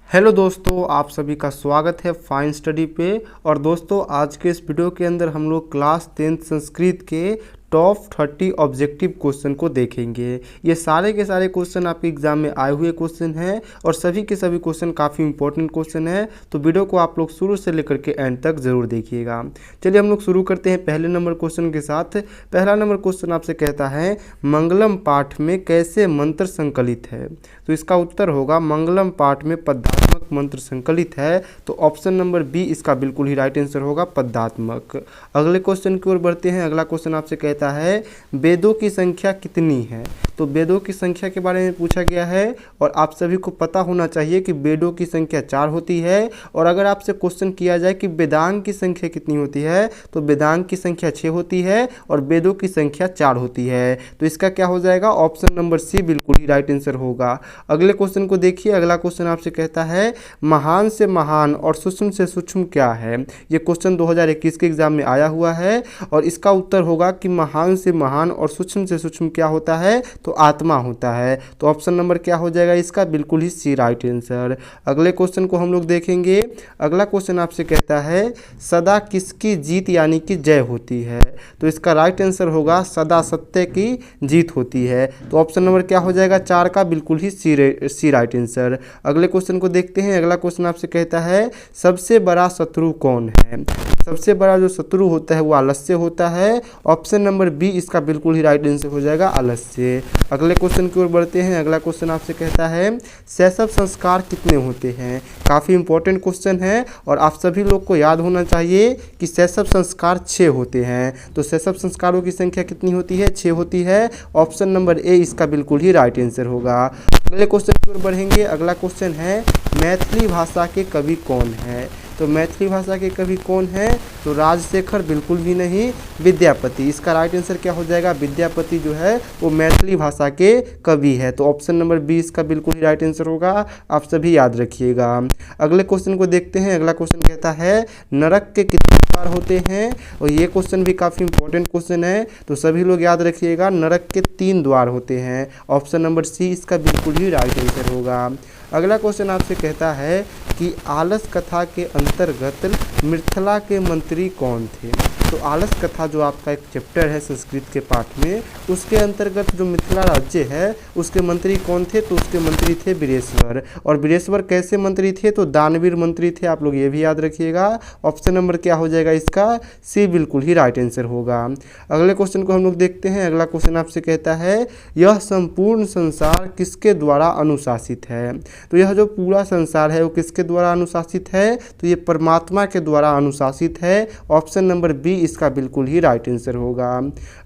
Hello दोस्तों, आप सभी का स्वागत है फाइन स्टडी पे। और दोस्तों, आज के इस वीडियो के अंदर हम लोग क्लास 10th संस्कृत के टॉप 30 ऑब्जेक्टिव क्वेश्चन को देखेंगे। ये सारे के सारे क्वेश्चन आपके एग्जाम में आए हुए क्वेश्चन हैं और सभी के सभी क्वेश्चन काफ़ी इंपॉर्टेंट क्वेश्चन है, तो वीडियो को आप लोग शुरू से लेकर के एंड तक ज़रूर देखिएगा। चलिए हम लोग शुरू करते हैं पहले नंबर क्वेश्चन के साथ। पहला नंबर क्वेश्चन आपसे कहता है मंगलम पाठ में कैसे मंत्र संकलित है। तो इसका उत्तर होगा मंगलम पाठ में पद्यात्मक मंत्र संकलित है। तो ऑप्शन नंबर बी इसका बिल्कुल ही राइट आंसर होगा, पद्यात्मक। अगले क्वेश्चन की ओर बढ़ते हैं। अगला क्वेश्चन आपसे कहता है वेदों की संख्या कितनी है। तो वेदों की संख्या के बारे में पूछा गया है और आप सभी को पता होना चाहिए कि वेदों की संख्या 4 होती है। और अगर आपसे क्वेश्चन किया जाए कि वेदांग की संख्या कितनी होती है, तो वेदांग की संख्या 6 होती है और वेदों की संख्या 4 होती है। तो इसका क्या हो जाएगा, ऑप्शन नंबर सी बिल्कुल ही राइट आंसर होगा। अगले क्वेश्चन को देखिए। अगला क्वेश्चन आपसे कहता है महान से महान और सूक्ष्म से सूक्ष्म क्या है। ये क्वेश्चन 2021 के एग्जाम में आया हुआ है और इसका उत्तर होगा कि महान से महान और सूक्ष्म से सूक्ष्म क्या होता है, तो आत्मा होता है। तो ऑप्शन नंबर क्या हो जाएगा इसका, बिल्कुल ही सी राइट आंसर। अगले क्वेश्चन को हम लोग देखेंगे। अगला क्वेश्चन आपसे कहता है सदा किसकी जीत यानी कि जय होती है। तो इसका राइट आंसर होगा सदा सत्य की जीत होती है। तो ऑप्शन नंबर क्या हो जाएगा, 4 का बिल्कुल ही सी राइट आंसर। अगले क्वेश्चन को देखते हैं। अगला क्वेश्चन आपसे कहता है सबसे बड़ा शत्रु कौन है। सबसे बड़ा जो शत्रु होता है वो आलस्य होता है। ऑप्शन नंबर बी इसका बिल्कुल ही राइट आंसर हो जाएगा, आलस्य। अगले क्वेश्चन की ओर बढ़ते हैं। अगला क्वेश्चन आपसे कहता है शैशव संस्कार कितने होते हैं। काफ़ी इंपॉर्टेंट क्वेश्चन है और आप सभी लोग को याद होना चाहिए कि शैशव संस्कार 6 होते हैं। तो शैशव संस्कारों की संख्या कितनी होती है, 6 होती है। ऑप्शन नंबर ए इसका बिल्कुल ही राइट आंसर होगा। अगले क्वेश्चन की ओर बढ़ेंगे। अगला क्वेश्चन है मैथिली भाषा के कवि कौन है। तो मैथिली भाषा के कवि कौन है, तो राजशेखर बिल्कुल भी नहीं, विद्यापति। इसका राइट आंसर क्या हो जाएगा, विद्यापति जो है वो मैथिली भाषा के कवि है। तो ऑप्शन नंबर बी इसका बिल्कुल ही राइट आंसर होगा, आप सभी याद रखिएगा। अगले क्वेश्चन को देखते हैं। अगला क्वेश्चन कहता है नरक के कितने द्वार होते हैं। और ये क्वेश्चन भी काफ़ी इंपॉर्टेंट क्वेश्चन है, तो सभी लोग याद रखिएगा, नरक के 3 द्वार होते हैं। ऑप्शन नंबर सी इसका बिल्कुल ही राइट आंसर होगा। अगला क्वेश्चन आपसे कहता है कि आलस कथा के अंतर्गत मिथिला के मंत्री कौन थे। तो आलस कथा जो आपका एक चैप्टर है संस्कृत के पाठ में, उसके अंतर्गत जो मिथिला राज्य है उसके मंत्री कौन थे, तो उसके मंत्री थे वीरेश्वर। और वीरेश्वर कैसे मंत्री थे, तो दानवीर मंत्री थे। आप लोग ये भी याद रखिएगा। ऑप्शन नंबर क्या हो जाएगा इसका, सी बिल्कुल ही राइट आंसर होगा। अगले क्वेश्चन को हम लोग देखते हैं। अगला क्वेश्चन आपसे कहता है यह संपूर्ण संसार किसके द्वारा अनुशासित है। तो यह जो पूरा संसार है वो किसके द्वारा अनुशासित है, तो ये परमात्मा के द्वारा अनुशासित है। ऑप्शन नंबर बी इसका बिल्कुल ही राइट आंसर होगा।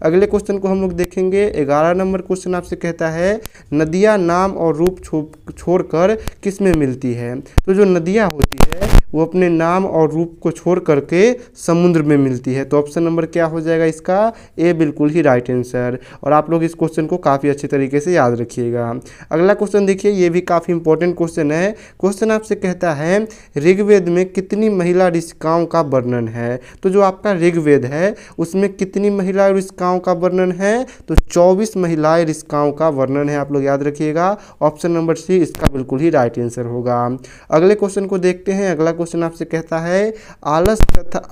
अगले क्वेश्चन को हम लोग देखेंगे। 11 नंबर क्वेश्चन आपसे कहता है नदियाँ नाम और रूप छोड़कर किस में मिलती है। तो जो नदियाँ होती है वो अपने नाम और रूप को छोड़ करके समुद्र में मिलती है। तो ऑप्शन नंबर क्या हो जाएगा इसका, ए बिल्कुल ही राइट आंसर। और आप लोग इस क्वेश्चन को काफ़ी अच्छे तरीके से याद रखिएगा। अगला क्वेश्चन देखिए, ये भी काफ़ी इंपॉर्टेंट क्वेश्चन है। क्वेश्चन आपसे कहता है ऋग्वेद में कितनी महिला ऋषिकाओं का वर्णन है। तो जो आपका ऋग्वेद है उसमें कितनी महिला ऋषिकाओं का वर्णन है, तो 24 महिलाएं ऋषिकाओं का वर्णन है। आप लोग याद रखिएगा। ऑप्शन नंबर सी इसका बिल्कुल ही राइट आंसर होगा। अगले क्वेश्चन को देखते हैं। अगला क्वेश्चन आपसे कहता है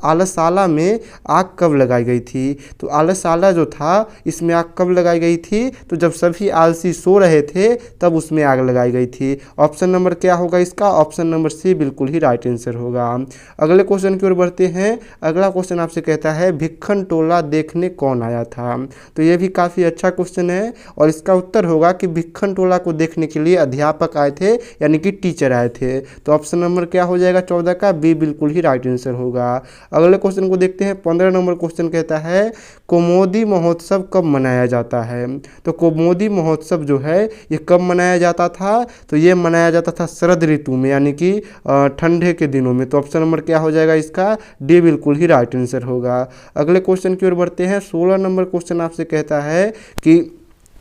आलसाला में आग कब लगाई गई थी। तो आलसाला जो था इसमें आग कब लगाई गई थी, तो जब सभी आलसी सो रहे थे तब उसमें आग लगाई गई थी। ऑप्शन नंबर क्या होगा इसका, ऑप्शन नंबर सी बिल्कुल ही राइट आंसर होगा। अगले क्वेश्चन की ओर बढ़ते हैं। अगला क्वेश्चन आपसे कहता है भिक्खन टोला देखने कौन आया था। तो ये भी काफ़ी अच्छा क्वेश्चन है और इसका उत्तर होगा कि भिक्खन टोला को देखने के लिए अध्यापक आए थे, यानी कि टीचर आए थे। तो ऑप्शन नंबर क्या हो जाएगा, 14 का बी बिल्कुल ही राइट आंसर होगा। अगले क्वेश्चन को देखते हैं। 15 नंबर क्वेश्चन कहता है कौमुदी महोत्सव कब मनाया जाता है। तो कौमुदी महोत्सव जो है ये कब मनाया जाता था, तो ये मनाया जाता था शरद ऋतु में, यानी कि ठंडे के दिनों में। तो ऑप्शन नंबर क्या हो जाएगा इसका, डी बिल्कुल ही राइट आंसर होगा। अगले क्वेश्चन की ओर बढ़ते हैं। 16 नंबर क्वेश्चन आपसे कहता है कि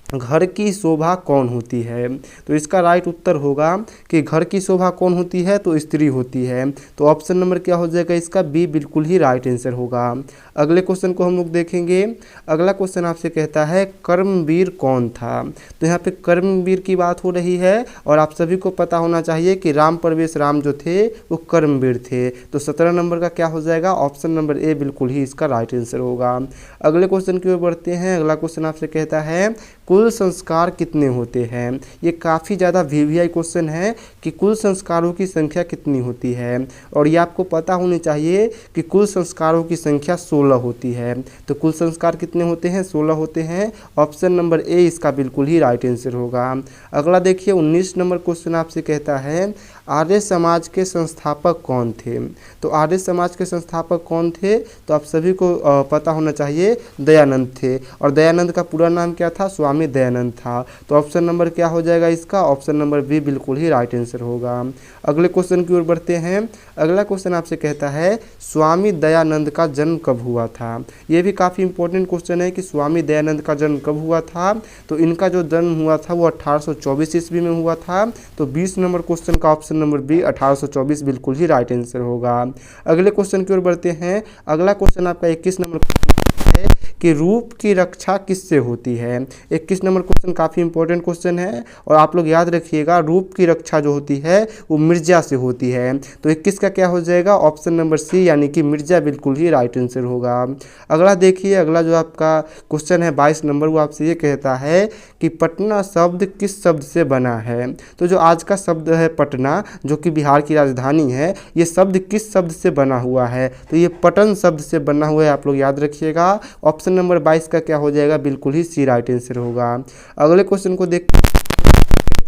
घर की शोभा कौन होती है? तो इसका राइट उत्तर होगा कि घर की शोभा कौन होती है, तो स्त्री होती है। तो ऑप्शन नंबर क्या हो जाएगा इसका? बी बिल्कुल ही राइट आंसर होगा। अगले क्वेश्चन को हम लोग देखेंगे। अगला क्वेश्चन आपसे कहता है कर्मवीर कौन था? तो यहाँ पे कर्मवीर की बात हो रही है और आप सभी को पता होना चाहिए कि राम परवेश राम जो थे वो कर्मवीर थे। तो 17 नंबर का क्या हो जाएगा? ऑप्शन नंबर ए बिल्कुल ही इसका राइट आंसर होगा। अगले क्वेश्चन की ओर बढ़ते हैं। अगला क्वेश्चन आपसे कहता है कुल संस्कार कितने होते हैं? ये काफ़ी ज़्यादा वीवीआई क्वेश्चन है कि कुल संस्कारों की संख्या कितनी होती है, और ये आपको पता होनी चाहिए कि कुल संस्कारों की संख्या 16 होती है। तो कुल संस्कार कितने होते हैं? 16 होते हैं। ऑप्शन नंबर ए इसका बिल्कुल ही राइट आंसर होगा। अगला देखिए 19 नंबर क्वेश्चन आपसे कहता है आर्य समाज के संस्थापक कौन थे? तो आर्य समाज के संस्थापक कौन थे? तो आप सभी को पता होना चाहिए दयानंद थे, और दयानंद का पूरा नाम क्या था? स्वामी दयानंद था। तो ऑप्शन नंबर क्या हो जाएगा इसका? ऑप्शन नंबर बी बिल्कुल ही राइट आंसर होगा। अगले क्वेश्चन की ओर बढ़ते हैं। अगला क्वेश्चन आपसे कहता है स्वामी दयानंद का जन्म कब हुआ था? ये भी काफ़ी इंपॉर्टेंट क्वेश्चन है कि स्वामी दयानंद का जन्म कब हुआ था। तो इनका जो जन्म हुआ था वो 1824 ईस्वी में हुआ था। तो 20 नंबर क्वेश्चन का ऑप्शन नंबर बी 1824 बिल्कुल ही राइट आंसर होगा। अगले क्वेश्चन की ओर बढ़ते हैं। अगला क्वेश्चन आपका 21 नंबर है कि रूप की रक्षा किससे होती है? 21 नंबर क्वेश्चन काफ़ी इंपॉर्टेंट क्वेश्चन है और आप लोग याद रखिएगा रूप की रक्षा जो होती है वो मिर्जा से होती है। तो 21 का क्या हो जाएगा? ऑप्शन नंबर सी यानी कि मिर्जा बिल्कुल ही राइट आंसर होगा। अगला देखिए, अगला जो आपका क्वेश्चन है 22 नंबर, वो आपसे ये कहता है कि पटना शब्द किस शब्द से बना है? तो जो आज का शब्द है पटना, जो कि बिहार की राजधानी है, ये शब्द किस शब्द से बना हुआ है? तो ये पटन शब्द से बना हुआ है, आप लोग याद रखिएगा। ऑप्शन नंबर 22 का क्या हो जाएगा? बिल्कुल ही सी राइट आंसर होगा। अगले क्वेश्चन को देखते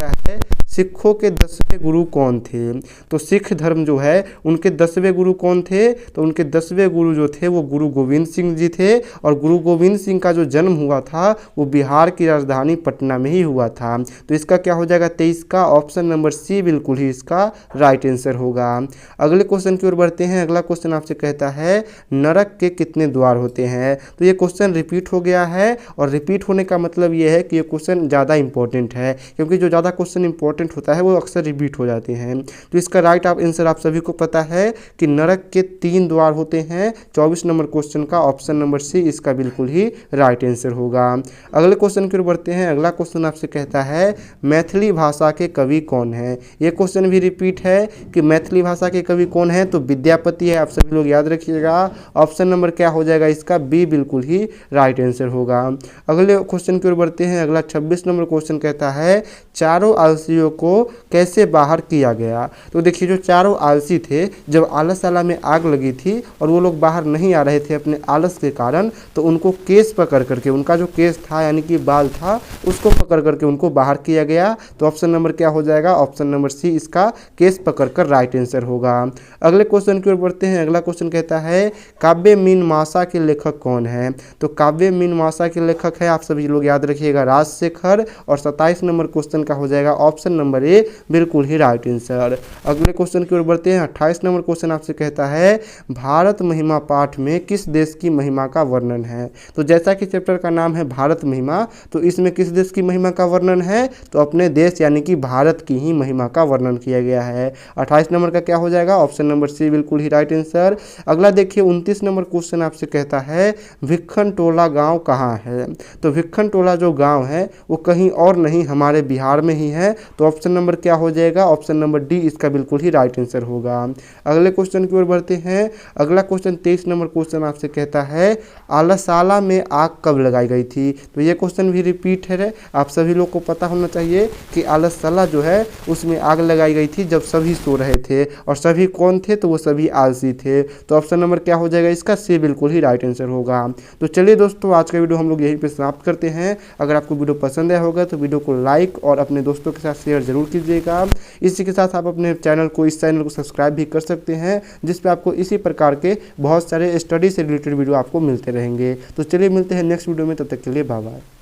है सिखों के 10वें गुरु कौन थे? तो सिख धर्म जो है उनके 10वें गुरु कौन थे? तो उनके 10वें गुरु जो थे वो गुरु गोविंद सिंह जी थे, और गुरु गोविंद सिंह का जो जन्म हुआ था वो बिहार की राजधानी पटना में ही हुआ था। तो इसका क्या हो जाएगा? 23 का ऑप्शन नंबर सी बिल्कुल ही इसका राइट आंसर होगा। अगले क्वेश्चन की ओर बढ़ते हैं। अगला क्वेश्चन आपसे कहता है नरक के कितने द्वार होते हैं? तो ये क्वेश्चन रिपीट हो गया है, और रिपीट होने का मतलब ये है कि ये क्वेश्चन ज़्यादा इंपॉर्टेंट है, क्योंकि जो ज़्यादा क्वेश्चन इंपॉर्टेंट होता है वो अक्सर रिपीट हो जाते हैं। तो इसका राइट आंसर आप सभी को पता है कि नरक के 3 द्वार होते हैं। 24 नंबर क्वेश्चन का ऑप्शन नंबर सी इसका बिल्कुल ही राइट आंसर होगा। अगले क्वेश्चन की ओर बढ़ते हैं। अगला क्वेश्चन आपसे कहता है मैथिली भाषा के कवि कौन है? ये क्वेश्चन भी रिपीट है कि मैथिली भाषा के कवि कौन है? तो विद्यापति है, आप सभी लोग याद रखिएगा। ऑप्शन नंबर क्या हो जाएगा इसका? बी बिल्कुल ही राइट आंसर होगा। अगले क्वेश्चन की ओर बढ़ते हैं। अगला 26 नंबर क्वेश्चन कहता है चारों आलसियों को कैसे बाहर किया गया? तो देखिए जो चारों आलसी थे, जब आलसशाला में आग लगी थी और वो लोग बाहर नहीं आ रहे थे अपने आलस के कारण, तो उनको केस पकड़ करके, उनका जो केस था यानी कि बाल था, उसको पकड़ करके उनको बाहर किया गया। तो ऑप्शन नंबर क्या हो जाएगा? ऑप्शन नंबर सी इसका केस पकड़कर राइट आंसर होगा। अगले क्वेश्चन की ओर बढ़ते हैं। अगला क्वेश्चन कहता है काव्य मीमांसा के लेखक कौन है? तो काव्य मीमांसा के लेखक है, आप सभी लोग याद रखिएगा, राजशेखर। और 27 नंबर क्वेश्चन का हो जाएगा ऑप्शन नंबर ए बिल्कुल ही राइट आंसर। अगले क्वेश्चन की ओर बढ़ते हैं। 28 नंबर क्वेश्चन आपसे कहता है भारत महिमा पाठ में किस देश की महिमा का वर्णन है? तो जैसा कि चैप्टर का नाम है भारत महिमा, तो इसमें किस देश की महिमा का वर्णन है? तो अपने देश यानी कि भारत की ही महिमा का वर्णन किया गया है। 28 नंबर का क्या हो जाएगा? ऑप्शन नंबर सी बिल्कुल ही राइट आंसर। अगला देखिए 29 नंबर क्वेश्चन आपसे कहता है भिक्खन टोला गाँव कहाँ है? तो भिक्खन टोला जो गाँव है वो कहीं और नहीं, हमारे बिहार में ही है। तो ऑप्शन नंबर क्या हो जाएगा? ऑप्शन नंबर डी इसका बिल्कुल ही राइट आंसर होगा। अगले क्वेश्चन की ओर बढ़ते हैं। अगला क्वेश्चन 23 नंबर क्वेश्चन आपसे कहता है आलसशाला में आग कब लगाई गई थी? तो ये क्वेश्चन भी रिपीट है, आप सभी लोग को पता होना चाहिए कि आलसशाला जो है उसमें आग लगाई गई थी जब सभी सो रहे थे, और सभी कौन थे? तो वो सभी आलसी थे। तो ऑप्शन नंबर क्या हो जाएगा इसका? सी बिल्कुल ही राइट आंसर होगा। तो चलिए दोस्तों, आज का वीडियो हम लोग यहीं पे समाप्त करते हैं। अगर आपको वीडियो पसंद आया होगा तो वीडियो को लाइक और अपने दोस्तों के साथ शेयर जरूर कीजिएगा। इसी के साथ आप अपने चैनल को सब्सक्राइब भी कर सकते हैं, जिस पे आपको इसी प्रकार के बहुत सारे स्टडी से रिलेटेड वीडियो आपको मिलते रहेंगे। तो चलिए मिलते हैं नेक्स्ट वीडियो में, तब तक के लिए बाय बाय।